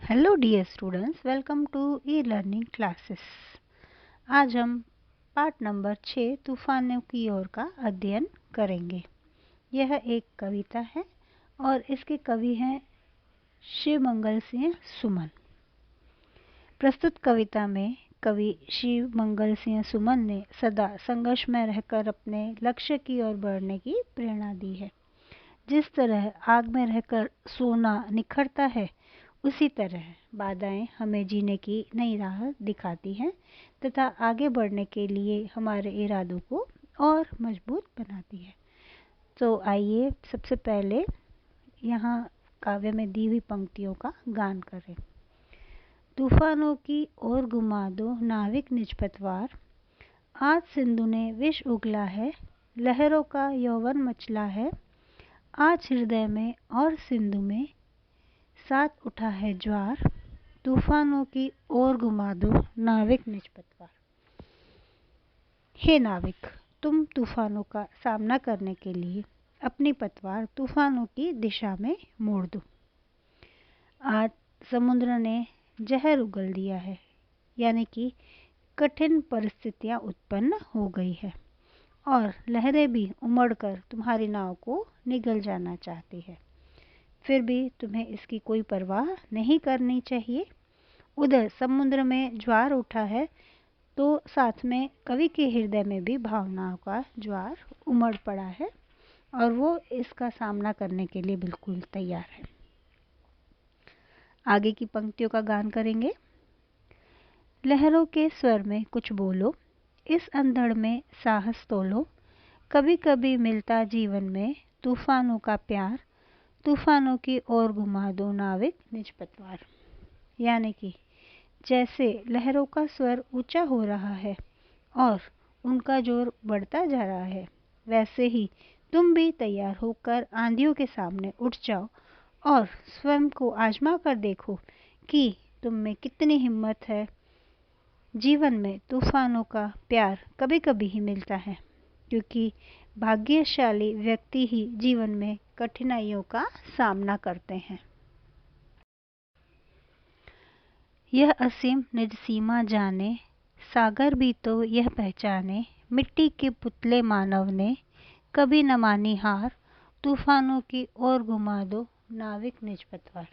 Hello dear students, welcome to e learning classes. आज हम part number 6 तूफानों की ओर का अध्ययन करेंगे। यह एक कविता है और इसके कवि हैं शिवमंगल सिंह सुमन। प्रस्तुत कविता में कवि शिवमंगल सिंह सुमन ने सदा संघर्ष में रहकर अपने लक्ष्य की ओर बढ़ने की प्रेरणा दी है। जिस तरह आग में रहकर सोना निखरता है, उसी तरह बाधाएं हमें जीने की नई राह दिखाती हैं तथा आगे बढ़ने के लिए हमारे इरादों को और मजबूत बनाती है। तो आइए सबसे पहले यहाँ काव्य में दी हुई पंक्तियों का गान करें। तूफानों की ओर घुमा दो नाविक निज पतवार, आज सिंधु ने विष उगला है, लहरों का यौवन मचला है, आज हृदय में और सिंधु में साथ उठा है ज्वार, तूफानों की ओर घुमा दो नाविक निज पतवार। हे नाविक, तुम तूफानों का सामना करने के लिए अपनी पतवार तूफानों की दिशा में मोड़ दो। आज समुद्र ने जहर उगल दिया है, यानी कि कठिन परिस्थितियां उत्पन्न हो गई है और लहरें भी उमड़कर तुम्हारी नाव को निगल जाना चाहती है। फिर भी तुम्हें इसकी कोई परवाह नहीं करनी चाहिए। उधर समुद्र में ज्वार उठा है तो साथ में कवि के हृदय में भी भावनाओं का ज्वार उमड़ पड़ा है और वो इसका सामना करने के लिए बिल्कुल तैयार है। आगे की पंक्तियों का गान करेंगे। लहरों के स्वर में कुछ बोलो, इस अंधड़ में साहस तोलो, कभी कभी मिलता जीवन में तूफानों का प्यार, तूफानों की ओर घुमा दो नाविक निज पतवार। यानी कि जैसे लहरों का स्वर ऊंचा हो रहा है और उनका जोर बढ़ता जा रहा है, वैसे ही तुम भी तैयार होकर आंधियों के सामने उठ जाओ और स्वयं को आजमा कर देखो कि तुम में कितनी हिम्मत है। जीवन में तूफानों का प्यार कभी कभी ही मिलता है, क्योंकि भाग्यशाली व्यक्ति ही जीवन में कठिनाइयों का सामना करते हैं। यह असीम निज सीमा जाने, सागर भी तो यह पहचाने, मिट्टी के पुतले मानव ने कभी न मानी हार, तूफानों की ओर घुमा दो नाविक निज पतवार।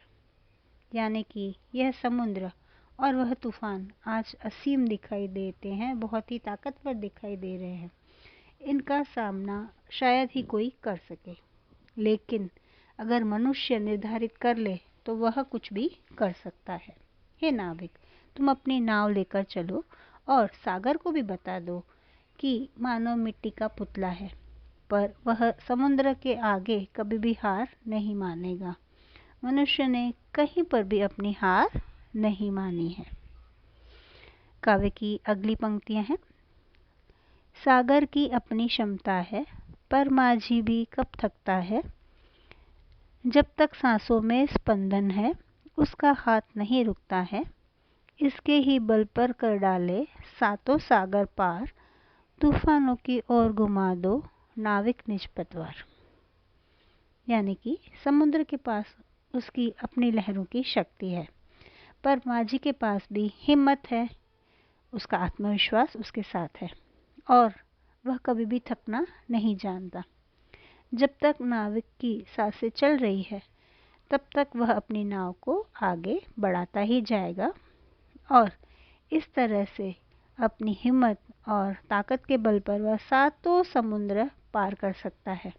यानी कि यह समुद्र और वह तूफान आज असीम दिखाई देते हैं, बहुत ही ताकतवर दिखाई दे रहे हैं। इनका सामना शायद ही कोई कर सके, लेकिन अगर मनुष्य निर्धारित कर ले तो वह कुछ भी कर सकता है। हे नाविक, तुम अपनी नाव लेकर चलो और सागर को भी बता दो कि मानव मिट्टी का पुतला है, पर वह समुद्र के आगे कभी भी हार नहीं मानेगा। मनुष्य ने कहीं पर भी अपनी हार नहीं मानी है। काव्य की अगली पंक्तियां हैं। सागर की अपनी क्षमता है, पर माझी भी कब थकता है, जब तक सांसों में स्पंदन है, उसका हाथ नहीं रुकता है, इसके ही बल पर कर डाले सातों सागर पार, तूफानों की ओर घुमा दो नाविक निज पतवार। यानी कि समुद्र के पास उसकी अपनी लहरों की शक्ति है, पर माझी के पास भी हिम्मत है, उसका आत्मविश्वास उसके साथ है और वह कभी भी थकना नहीं जानता। जब तक नाविक की सांसें चल रही है, तब तक वह अपनी नाव को आगे बढ़ाता ही जाएगा और इस तरह से अपनी हिम्मत और ताकत के बल पर वह सातों समुद्र पार कर सकता है।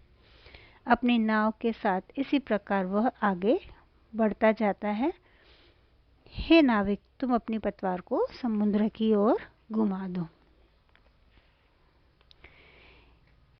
अपनी नाव के साथ इसी प्रकार वह आगे बढ़ता जाता है। हे नाविक, तुम अपनी पतवार को समुद्र की ओर घुमा दो।